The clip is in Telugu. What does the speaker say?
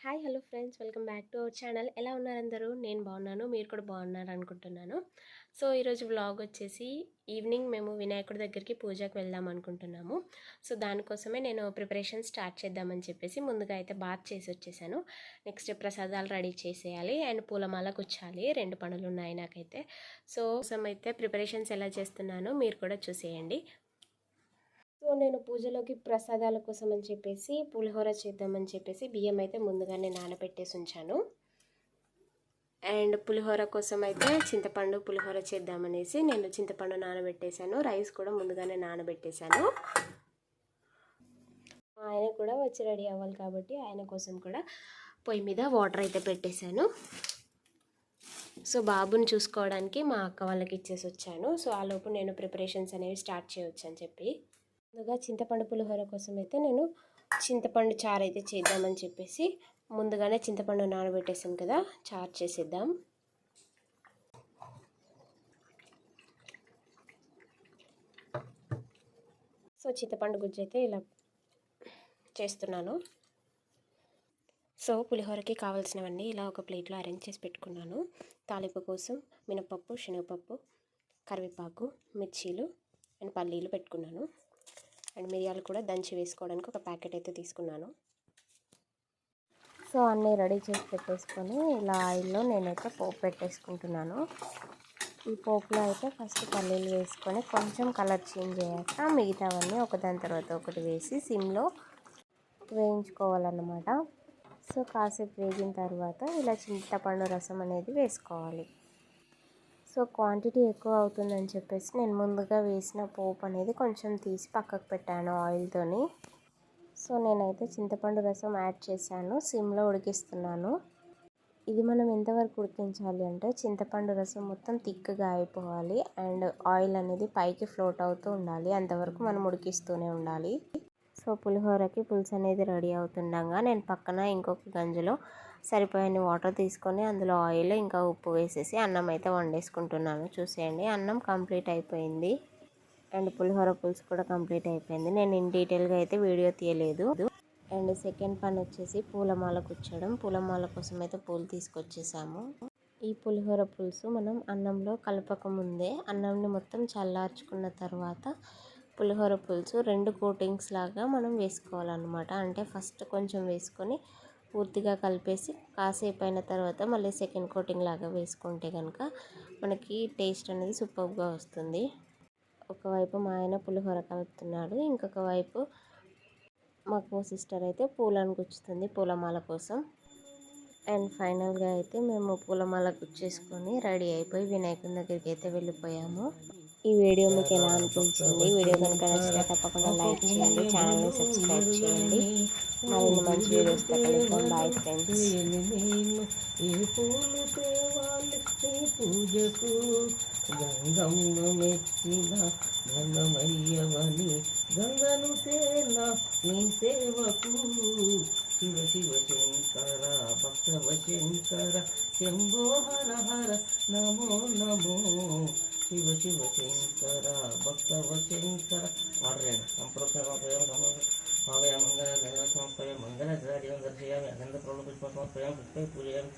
Hi hello friends, welcome back to our channel. ఎలా ఉన్నారు అందరూ? నేను బాగున్నాను, మీరు కూడా బాగున్నారు అనుకుంటున్నాను. సో ఈరోజు వ్లాగ్ వచ్చేసి ఈవినింగ్ మేము వినాయకుడి దగ్గరికి పూజకి వెళ్దాం అనుకుంటున్నాము. సో దానికోసమే నేను ప్రిపరేషన్ స్టార్ట్ చేద్దామని చెప్పేసి ముందుగా అయితే బాత్ చేసి వచ్చేసాను. నెక్స్ట్ ప్రసాదాలు రెడీ చేసేయాలి అండ్ పూలమాల గుచ్చాలి. 2 పనులు ఉన్నాయి నాకైతే. సో అయితే ప్రిపరేషన్స్ ఎలా చేస్తున్నానో మీరు కూడా చూసేయండి. సో నేను పూజలోకి ప్రసాదాల కోసం అని చెప్పేసి పులిహోర చేద్దామని చెప్పేసి బియ్యం అయితే ముందుగానే నానబెట్టేసి ఉంచాను. అండ్ పులిహోర కోసం అయితే చింతపండు పులిహోర చేద్దామనేసి నేను చింతపండు నానబెట్టేశాను. రైస్ కూడా ముందుగానే నానబెట్టేశాను. ఆయన కూడా వచ్చి రెడీ అవ్వాలి కాబట్టి ఆయన కోసం కూడా పొయ్యి మీద వాటర్ అయితే పెట్టేశాను. సో బాబుని చూసుకోవడానికి మా అక్క వాళ్ళకి ఇచ్చేసి వచ్చాను. సో ఆ లోపు నేను ప్రిపరేషన్స్ అనేవి స్టార్ట్ చేయవచ్చు అని చెప్పి ముందుగా చింతపండు పులిహోర కోసం అయితే నేను చింతపండు చారు అయితే చేద్దామని చెప్పేసి ముందుగానే చింతపండు నానబెట్టేసాను కదా, చారు చేసేద్దాం. సో చింతపండు గుజ్జు అయితే ఇలా చేస్తున్నాను. సో పులిహోరకి కావాల్సినవన్నీ ఇలా ఒక ప్లేట్లో అరేంజ్ చేసి పెట్టుకున్నాను. తాలింపు కోసం మినపప్పు, శనగపప్పు, కరివేపాకు, మిర్చీలు అండ్ పల్లీలు పెట్టుకున్నాను. అండ్ మిరియాలు కూడా దంచి వేసుకోవడానికి ఒక ప్యాకెట్ అయితే తీసుకున్నాను. సో అన్నీ రెడీ చేసి పెట్టేసుకొని ఇలా ఆయిల్లో నేనైతే పోపు పెట్టేసుకుంటున్నాను. ఈ పోపులో అయితే ఫస్ట్ పల్లీలు వేసుకొని కొంచెం కలర్ చేంజ్ అయ్యాక మిగతావన్నీ ఒకదాని తర్వాత ఒకటి వేసి సిమ్లో వేయించుకోవాలన్నమాట. సో కాసేపు వేగిన తర్వాత ఇలా చింతపండు రసం అనేది వేసుకోవాలి. సో క్వాంటిటీ ఎక్కువ అవుతుందని చెప్పేసి నేను ముందుగా వేసిన పోపు అనేది కొంచెం తీసి పక్కకు పెట్టాను ఆయిల్తోని. సో నేనైతే చింతపండు రసం యాడ్ చేశాను, సిమ్లో ఉడికిస్తున్నాను. ఇది మనం ఎంతవరకు ఉడికించాలి అంటే చింతపండు రసం మొత్తం థిక్గా అయిపోవాలి అండ్ ఆయిల్ అనేది పైకి ఫ్లోట్ అవుతూ ఉండాలి. అంతవరకు మనం ఉడికిస్తూనే ఉండాలి. సో పులిహోరకి పులుసు అనేది రెడీ అవుతుండగా నేను పక్కన ఇంకొక గంజులో సరిపోయిన వాటర్ తీసుకొని అందులో ఆయిల్ ఇంకా ఉప్పు వేసేసి అన్నం అయితే వండేసుకుంటున్నాను. చూసేయండి, అన్నం కంప్లీట్ అయిపోయింది అండ్ పులిహోర పులుసు కూడా కంప్లీట్ అయిపోయింది. నేను ఇన్ డీటెయిల్గా అయితే వీడియో తీయలేదు. అండ్ సెకండ్ పని వచ్చేసి పూలమాల కూర్చోవడం. పూలమాల కోసం అయితే పూలు తీసుకొచ్చేసాము. ఈ పులిహోర పులుసు మనం అన్నంలో కలపక ముందే అన్నంని మొత్తం చల్లార్చుకున్న తర్వాత పులిహోర పులుసు 2 కోటింగ్స్ లాగా మనం వేసుకోవాలన్నమాట. అంటే ఫస్ట్ కొంచెం వేసుకొని పూర్తిగా కలిపేసి కాసేపు అయిన తర్వాత మళ్ళీ సెకండ్ కోటింగ్ లాగా వేసుకుంటే కనుక మనకి టేస్ట్ అనేది సూపర్గా వస్తుంది. ఒకవైపు మా ఆయన పులిహోర కలుపుతున్నాడు, ఇంకొక వైపు మాకు సిస్టర్ అయితే పూలను గుచ్చుతుంది పూలమాల కోసం. అండ్ ఫైనల్గా అయితే మేము పూలమాల గుచ్చేసుకొని రెడీ అయిపోయి వినాయకుని దగ్గరికి అయితే వెళ్ళిపోయాము. ఈ వీడియో మీకు ఎలా అనిపించింది? వీడియో కనుక నచ్చితే తప్పకుండా లైక్ చేయండి, ఛానల్ని సబ్స్క్రైబ్ చేయండి. మరిన్ని మంచి వీడియోస్ కలుద్దాం. Bye friends. పూజకు గంగమ్మ మెచ్చిన గంగమయ్యవని గంగను సేన నీ సేవకు శివ శివ శంకర భక్తవ శంకర శంభో హర హర నమో నమో శివ శివ శంకర భక్తవ శంకర మాట్లాడండి. సంప్రోక్షణ మంగళ మంగళ దర్శయామి అనంత పుష్ప సమర్పయామి పుష్పై పూజయామి.